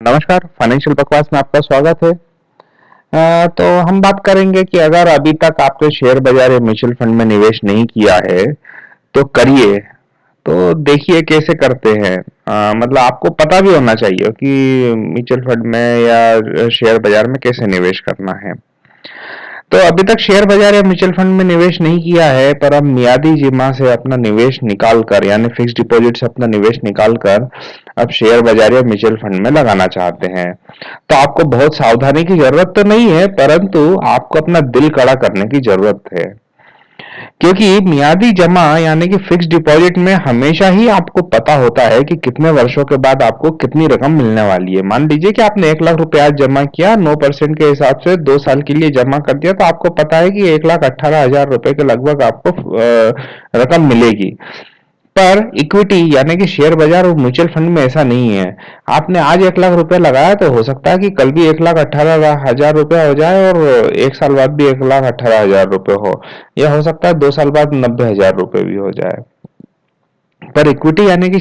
नमस्कार, फाइनेंशियल बकवास में आपका स्वागत है। तो हम बात करेंगे कि अगर अभी तक आपने शेयर बाजार या म्यूचुअल फंड में निवेश नहीं किया है, तो करिए। तो देखिए कैसे करते हैं। मतलब आपको पता भी होना चाहिए कि म्यूचुअल फंड में या शेयर बाजार में कैसे निवेश करना है। तो अभी तक शेयर बाजार या म्यूचुअल फंड में निवेश नहीं किया है, पर अब मियादी जमा से अपना निवेश निकाल कर यानी फिक्स डिपॉजिट से अपना निवेश निकाल कर अब शेयर बाजार या म्यूचुअल फंड में लगाना चाहते हैं, तो आपको बहुत सावधानी की जरूरत तो नहीं है, परंतु आपको अपना दिल कड़ा करने की जरूरत है। क्योंकि मियादी जमा यानी कि फिक्स डिपॉजिट में हमेशा ही आपको पता होता है कि कितने वर्षों के बाद आपको कितनी रकम मिलने वाली है। मान लीजिए कि आपने 1 लाख रुपया आज जमा किया, 9% के हिसाब से 2 साल के लिए जमा कर दिया, तो आपको पता है कि 1,18,000 रुपए के लगभग आपको रकम मिलेगी। पर इक्विटी यानी कि शेयर बाजार और म्यूचुअल फंड में ऐसा नहीं है। आपने आज 1 लाख रुपया लगाया, तो हो सकता है कि कल भी 1,18,000 रुपया हो जाए और 1 साल बाद भी 1,18,000 रुपये हो, या हो सकता है 2 साल बाद 90,000 रुपये भी हो जाए। पर इक्विटी यानी कि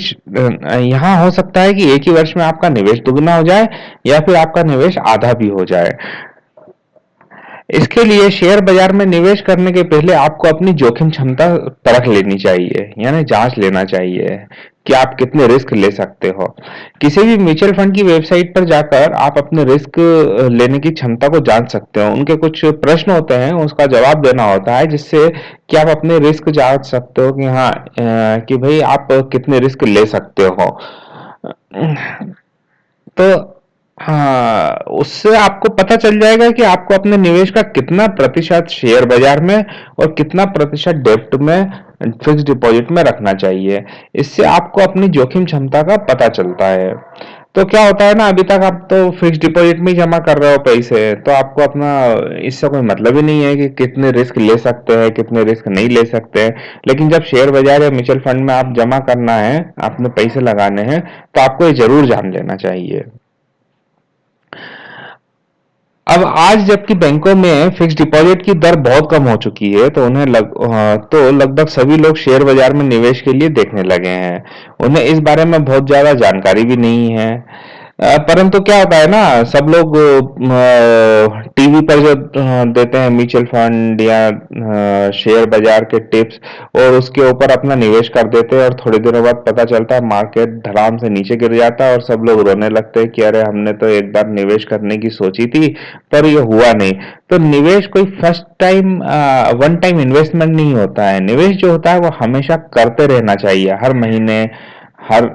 यहाँ हो सकता है कि एक ही वर्ष में आपका निवेश दुगना हो जाए या फिर आपका निवेश आधा भी हो जाए। इसके लिए शेयर बाजार में निवेश करने के पहले आपको अपनी जोखिम क्षमता परख लेनी चाहिए, यानी जांच लेना चाहिए कि आप कितने रिस्क ले सकते हो। किसी भी म्यूचुअल फंड की वेबसाइट पर जाकर आप अपने रिस्क लेने की क्षमता को जांच सकते हो। उनके कुछ प्रश्न होते हैं, उसका जवाब देना होता है, जिससे कि आप अपने रिस्क जांच सकते हो कि हाँ, कि भाई आप कितने रिस्क ले सकते हो। तो हाँ, उससे आपको पता चल जाएगा कि आपको अपने निवेश का कितना प्रतिशत शेयर बाजार में और कितना प्रतिशत डेब्ट में, फिक्स डिपॉजिट में रखना चाहिए। इससे आपको अपनी जोखिम क्षमता का पता चलता है। तो क्या होता है ना, अभी तक आप तो फिक्स डिपॉजिट में ही जमा कर रहे हो पैसे, तो आपको अपना इससे कोई मतलब ही नहीं है कि कितने रिस्क ले सकते हैं, कितने रिस्क नहीं ले सकते हैं। लेकिन जब शेयर बाजार या म्यूचुअल फंड में आप जमा करना है, आपने पैसे लगाने हैं, तो आपको ये जरूर जान लेना चाहिए। अब आज जबकि बैंकों में फिक्स डिपॉजिट की दर बहुत कम हो चुकी है, तो तो लगभग सभी लोग शेयर बाजार में निवेश के लिए देखने लगे हैं। उन्हें इस बारे में बहुत ज्यादा जानकारी भी नहीं है। परंतु क्या होता है ना, सब लोग टीवी पर जो देते हैं म्यूचुअल फंड या शेयर बाजार के टिप्स, और उसके ऊपर अपना निवेश कर देते हैं, और थोड़े दिनों बाद पता चलता है मार्केट धड़ाम से नीचे गिर जाता है और सब लोग रोने लगते हैं कि अरे हमने तो एक बार निवेश करने की सोची थी, पर ये हुआ नहीं। तो निवेश कोई first time one time investment नहीं होता है। निवेश जो होता है वो हमेशा करते रहना चाहिए, हर महीने, हर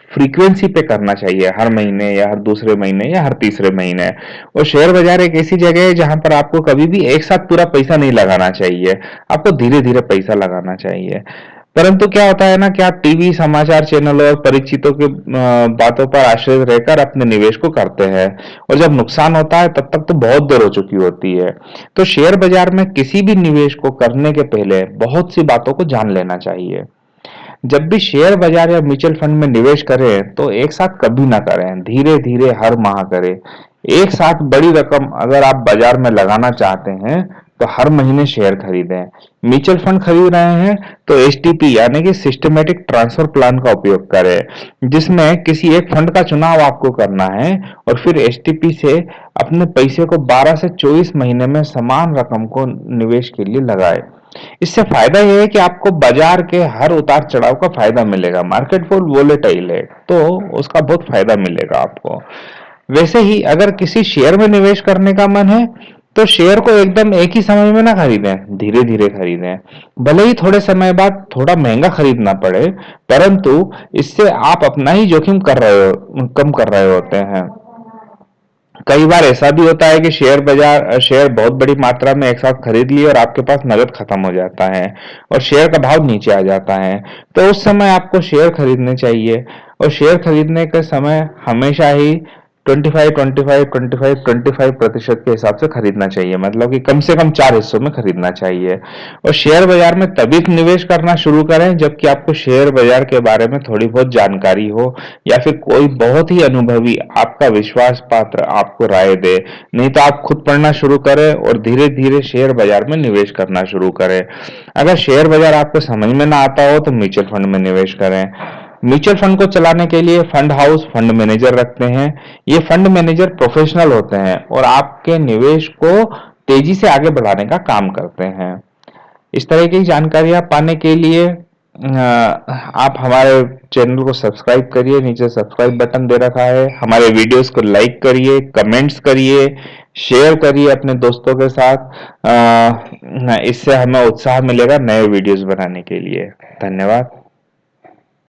फ्रीक्वेंसी पे करना चाहिए, हर महीने या हर दूसरे महीने या हर तीसरे महीने। और शेयर बाजार एक ऐसी जगह है जहां पर आपको कभी भी एक साथ पूरा पैसा नहीं लगाना चाहिए, आपको धीरे धीरे पैसा लगाना चाहिए। परंतु क्या होता है ना कि आप टीवी, समाचार चैनलों और परिचितों के बातों पर आश्रित रहकर अपने निवेश को करते हैं, और जब नुकसान होता है तब तक तो बहुत देर हो चुकी होती है। तो शेयर बाजार में किसी भी निवेश को करने के पहले बहुत सी बातों को जान लेना चाहिए। जब भी शेयर बाजार या म्यूचुअल फंड में निवेश करें, तो एक साथ कभी ना करें, धीरे धीरे हर माह करें। एक साथ बड़ी रकम अगर आप बाजार में लगाना चाहते हैं, तो हर महीने शेयर खरीदें। म्यूचुअल फंड खरीद रहे हैं, तो एसटीपी यानी कि सिस्टमेटिक ट्रांसफर प्लान का उपयोग करें, जिसमें किसी एक फंड का चुनाव आपको करना है, और फिर एसटीपी से अपने पैसे को 12 से 24 महीने में समान रकम को निवेश के लिए लगाएं। इससे फायदा यह है कि आपको बाजार के हर उतार चढ़ाव का फायदा मिलेगा। मार्केट फुल वोलेटाइल है, तो उसका बहुत फायदा मिलेगा आपको। वैसे ही अगर किसी शेयर में निवेश करने का मन है, तो शेयर को एकदम एक ही समय में ना खरीदें, धीरे धीरे खरीदें। भले ही थोड़े समय बाद थोड़ा महंगा खरीदना पड़े, परंतु इससे आप अपना ही जोखिम कम कर रहे होते हैं। कई बार ऐसा भी होता है कि शेयर बहुत बड़ी मात्रा में एक साथ खरीद लिए और आपके पास नगद खत्म हो जाता है और शेयर का भाव नीचे आ जाता है, तो उस समय आपको शेयर खरीदने चाहिए। और शेयर खरीदने के समय हमेशा ही 25-25-25-25% के हिसाब से खरीदना चाहिए, मतलब कि कम से कम 4 हिस्सों में खरीदना चाहिए। और शेयर बाजार में तभी निवेश करना शुरू करें जबकि आपको शेयर बाजार के बारे में थोड़ी बहुत जानकारी हो, या फिर कोई बहुत ही अनुभवी, आपका विश्वास पात्र आपको राय दे। नहीं तो आप खुद पढ़ना शुरू करें और धीरे धीरे शेयर बाजार में निवेश करना शुरू करें। अगर शेयर बाजार आपको समझ में ना आता हो, तो म्यूचुअल फंड में निवेश करें। म्यूचुअल फंड को चलाने के लिए फंड हाउस फंड मैनेजर रखते हैं। ये फंड मैनेजर प्रोफेशनल होते हैं और आपके निवेश को तेजी से आगे बढ़ाने का काम करते हैं। इस तरह की जानकारियां पाने के लिए आप हमारे चैनल को सब्सक्राइब करिए, नीचे सब्सक्राइब बटन दे रखा है। हमारे वीडियोस को लाइक करिए, कमेंट्स करिए, शेयर करिए अपने दोस्तों के साथ। इससे हमें उत्साह मिलेगा नए वीडियोस बनाने के लिए। धन्यवाद।